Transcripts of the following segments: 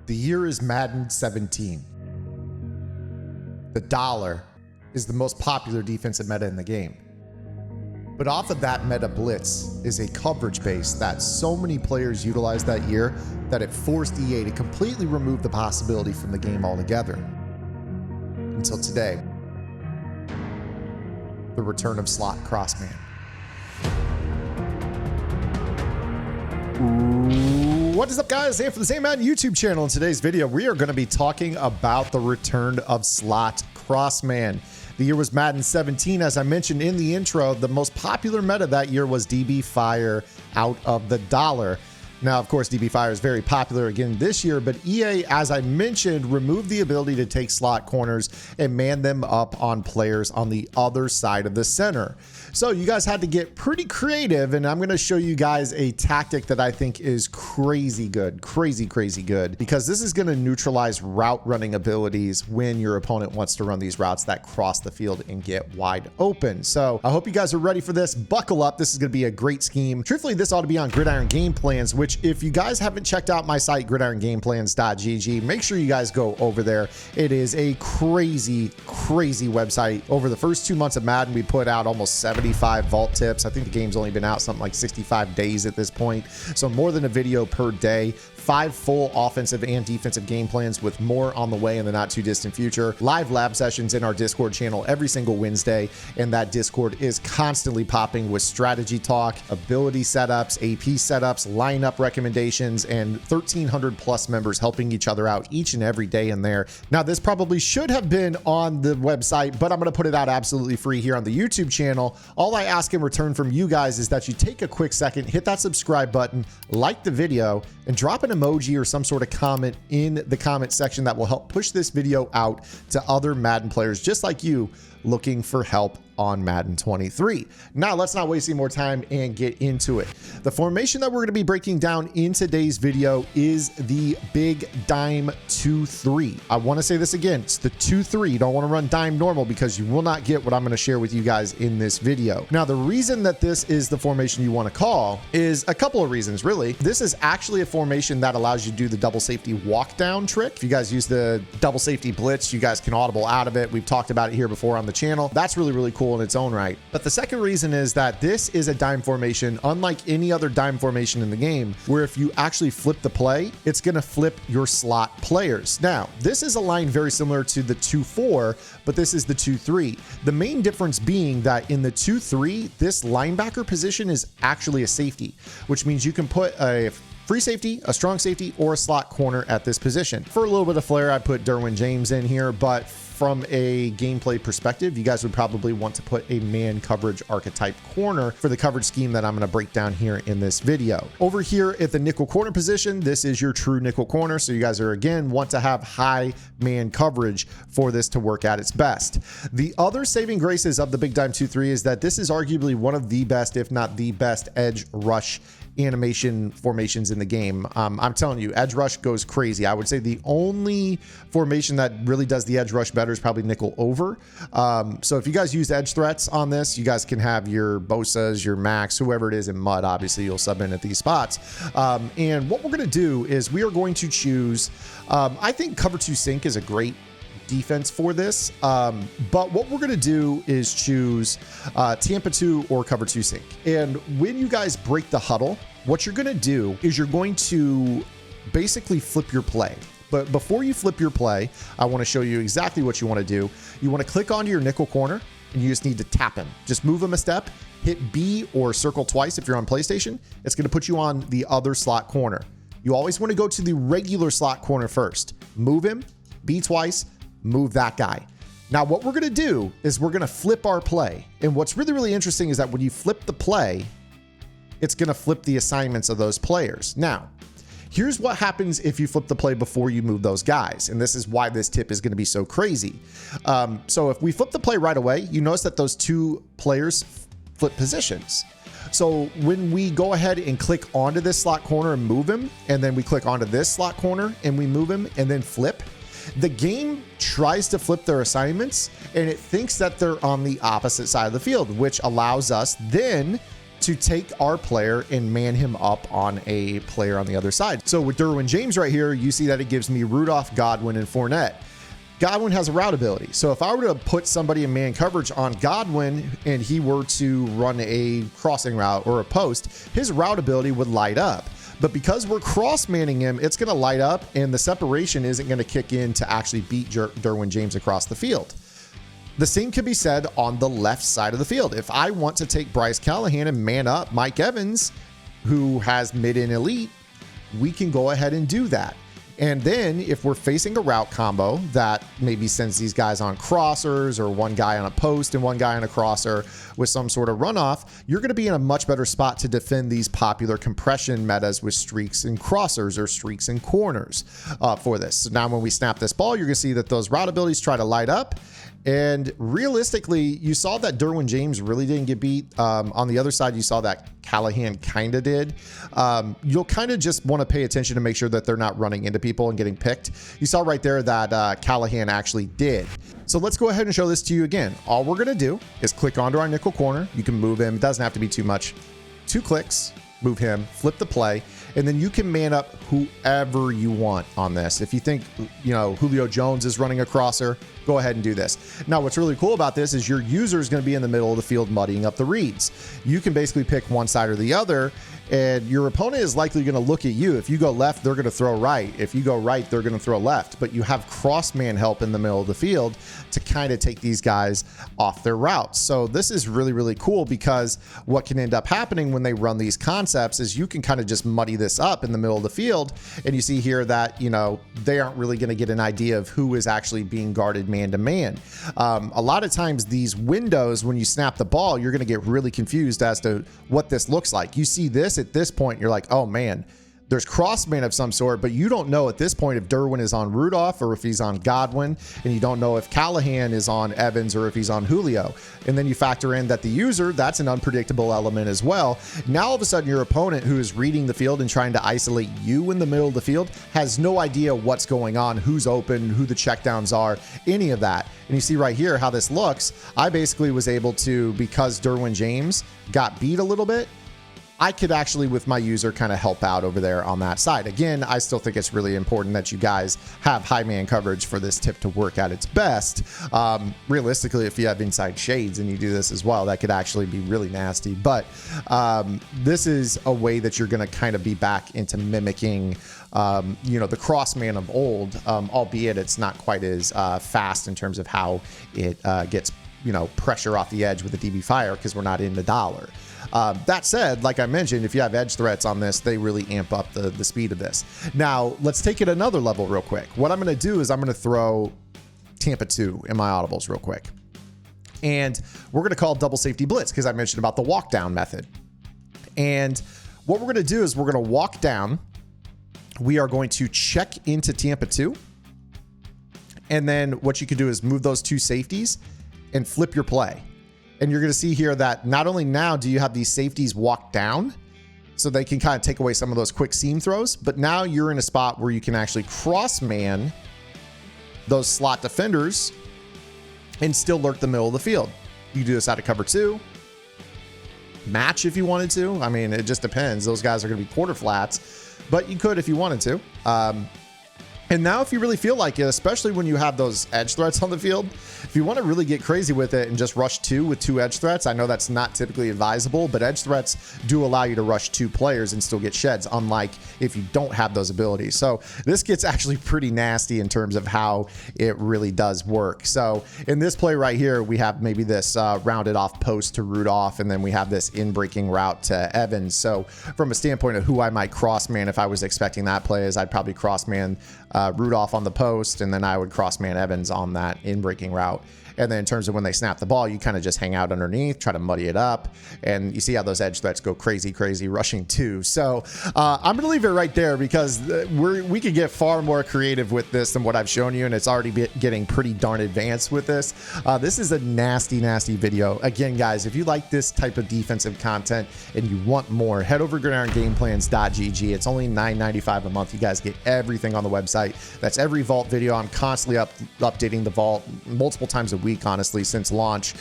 The year is Madden 17. The dollar is the most popular defensive meta in the game. But off of that meta, blitz is a coverage base that so many players utilized that year that it forced EA to completely remove the possibility from the game altogether. Until today, the return of slot crossman. What is up, guys? And for the Same Madden YouTube channel, in today's video, we are going to be talking about the return of slot crossman. The year was Madden 17. As I mentioned in the intro, the most popular meta that year was DB Fire out of the dollar. Now, of course, DB Fire is very popular again this year, but EA, as I mentioned, removed the ability to take slot corners and man them up on players on the other side of the center. So you guys had to get pretty creative, and I'm going to show you guys a tactic that I think is crazy good, crazy good, because this is going to neutralize route running abilities when your opponent wants to run these routes that cross the field and get wide open. So I hope you guys are ready for this. Buckle up. This is going to be a great scheme. Truthfully, this ought to be on Gridiron Game Plans, which if you guys haven't checked out my site, gridirongameplans.gg, make sure you guys go over there. It is a crazy website. Over the first 2 months of Madden, we put out almost 75 vault tips. I think the game's only been out something like 65 days at this point. So more than a video per day. 5 full offensive and defensive game plans with more on the way in the not too distant future. Live lab sessions in our Discord channel every single Wednesday, and that Discord is constantly popping with strategy talk, ability setups, AP setups, lineup recommendations, and 1,300 plus members helping each other out each and every day in there. Now, this probably should have been on the website, but I'm going to put it out absolutely free here on the YouTube channel. All I ask in return from you guys is that you take a quick second, hit that subscribe button, like the video, and drop an emoji or some sort of comment in the comment section that will help push this video out to other Madden players just like you looking for help on Madden 23. Now, let's not waste any more time and get into it. The formation that we're going to be breaking down in today's video is the big dime 2-3. I want to say this again. It's the 2-3. You don't want to run dime normal because you will not get what I'm going to share with you guys in this video. Now, the reason that this is the formation you want to call is a couple of reasons, really. This is actually a formation that allows you to do the double safety walk down trick. If you guys use the double safety blitz, you guys can audible out of it. We've talked about it here before on the channel. That's really cool in its own right. But the second reason is that this is a dime formation, unlike any other dime formation in the game, where if you actually flip the play, it's going to flip your slot players. Now, this is a line very similar to the 2-4, but this is the 2-3. The main difference being that in the 2-3, this linebacker position is actually a safety, which means you can put a free safety, a strong safety, or a slot corner at this position. For a little bit of flair, I put Derwin James in here, but from a gameplay perspective, you guys would probably want to put a man coverage archetype corner for the coverage scheme that I'm going to break down here in this video. Over here at the nickel corner position, this is your true nickel corner. So you guys are, again, want to have high man coverage for this to work at its best. The other saving graces of the big dime 2-3 is that this is arguably one of the best, if not the best, edge rush animation formations in the game. I'm telling you, edge rush goes crazy. I would say the only formation that really does the edge rush better is probably nickel over. So if you guys use edge threats on this, you guys can have your Bosas, your Max, whoever it is in mud. Obviously, you'll sub in at these spots. And what we're going to do is we are going to choose, I think cover 2 sync is a great defense for this, but what we're going to do is choose Tampa 2 or cover 2 sync. And when you guys break the huddle, what you're going to do is you're going to basically flip your play. But before you flip your play, I want to show you exactly what you want to do. You want to click onto your nickel corner, and you just need to tap him. Just move him a step, hit B or circle twice if you're on PlayStation. It's going to put you on the other slot corner. You always want to go to the regular slot corner first. Move him, B twice, move that guy. Now, what we're going to do is we're going to flip our play. And what's really interesting is that when you flip the play, it's going to flip the assignments of those players. Now, here's what happens if you flip the play before you move those guys. And this is why this tip is going to be so crazy. So if we flip the play right away, you notice that those two players flip positions. So when we go ahead and click onto this slot corner and move him, and then we click onto this slot corner and we move him and then flip, the game tries to flip their assignments and it thinks that they're on the opposite side of the field, which allows us then to take our player and man him up on a player on the other side. So with Derwin James right here, you see that it gives me Rudolph, Godwin, and Fournette. Godwin has a route ability. So if I were to put somebody in man coverage on Godwin and he were to run a crossing route or a post, his route ability would light up. But because we're cross manning him, it's going to light up and the separation isn't going to kick in to actually beat Derwin James across the field. The same can be said on the left side of the field. If I want to take Bryce Callahan and man up Mike Evans, who has mid and elite, we can go ahead and do that. And then if we're facing a route combo that maybe sends these guys on crossers or one guy on a post and one guy on a crosser with some sort of runoff, you're going to be in a much better spot to defend these popular compression metas with streaks and crossers or streaks and corners for this. So now when we snap this ball, you're going to see that those route abilities try to light up. And realistically, you saw that Derwin James really didn't get beat. On the other side, you saw that Callahan kind of did. You'll kind of just want to pay attention to make sure that they're not running into people and getting picked. You saw right there that Callahan actually did. So let's go ahead and show this to you again. All we're going to do is click onto our nickel corner. You can move him. It doesn't have to be too much. 2 clicks, move him, flip the play, and then you can man up whoever you want on this. If you think, you know, Julio Jones is running a crosser, go ahead and do this. Now, what's really cool about this is your user is going to be in the middle of the field muddying up the reads. You can basically pick one side or the other, and your opponent is likely going to look at you. If you go left, they're going to throw right. If you go right, they're going to throw left. But you have cross man help in the middle of the field to kind of take these guys off their routes. So this is really, really cool, because what can end up happening when they run these concepts is you can kind of just muddy this up in the middle of the field. And you see here that, you know, they aren't really going to get an idea of who is actually being guarded man to man. A lot of times these windows, when you snap the ball, you're going to get really confused as to what this looks like. You see this at this point, you're like, oh man, there's crossman of some sort, but you don't know at this point if Derwin is on Rudolph or if he's on Godwin, and you don't know if Callahan is on Evans or if he's on Julio. And then you factor in that the user, that's an unpredictable element as well. Now all of a sudden your opponent, who is reading the field and trying to isolate you in the middle of the field, has no idea what's going on, who's open, who the checkdowns are, any of that. And you see right here how this looks. I basically was able to, because Derwin James got beat a little bit, I could actually, with my user, kind of help out over there on that side. Again, I still think it's really important that you guys have high man coverage for this tip to work at its best. Realistically, if you have inside shades and you do this as well, that could actually be really nasty. But this is a way that you're going to kind of be back into mimicking you know, the cross man of old, albeit it's not quite as fast in terms of how it gets, you know, pressure off the edge with the DB fire, because we're not in the dollar. That said, like I mentioned, if you have edge threats on this, they really amp up the speed of this. Now, let's take it another level real quick. What I'm going to do is I'm going to throw Tampa 2 in my audibles real quick. And we're going to call double safety blitz, because I mentioned about the walk down method. And what we're going to do is we're going to walk down. We are going to check into Tampa 2. And then what you can do is move those 2 safeties and flip your play. And you're going to see here that not only now do you have these safeties walk down, so they can kind of take away some of those quick seam throws, but now you're in a spot where you can actually cross man those slot defenders and still lurk the middle of the field. You do this out of cover 2, match if you wanted to. I mean, it just depends. Those guys are going to be quarter flats, but you could if you wanted to. And now if you really feel like it, especially when you have those edge threats on the field, if you want to really get crazy with it and just rush 2 with 2 edge threats, I know that's not typically advisable, but edge threats do allow you to rush 2 players and still get sheds, unlike if you don't have those abilities. So this gets actually pretty nasty in terms of how it really does work. So in this play right here, we have maybe this rounded off post to Rudolph, and then we have this in-breaking route to Evans. So from a standpoint of who I might cross man, if I was expecting that play, is I'd probably cross man Rudolph on the post, and then I would cross man Evans on that in-breaking route. And then in terms of when they snap the ball, you kind of just hang out underneath, try to muddy it up. And you see how those edge threats go crazy, rushing 2. So I'm going to leave it right there, because we could get far more creative with this than what I've shown you. And it's already getting pretty darn advanced with this. This is a nasty, nasty video. Again, guys, if you like this type of defensive content and you want more, head over to gridirongameplans.gg. It's only $9.95 a month. You guys get everything on the website. website. That's every vault video. I'm constantly updating the vault multiple times a week, honestly, since launch.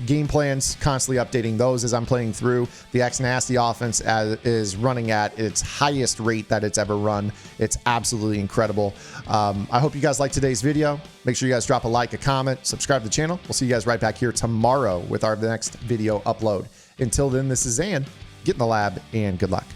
Game plans, constantly updating those as I'm playing through. The X Nasty offense is running at its highest rate that it's ever run. It's absolutely incredible. I hope you guys liked today's video. Make sure you guys drop a like, a comment, subscribe to the channel. We'll see you guys right back here tomorrow with our next video upload. Until then, this is Zan. Get in the lab and good luck.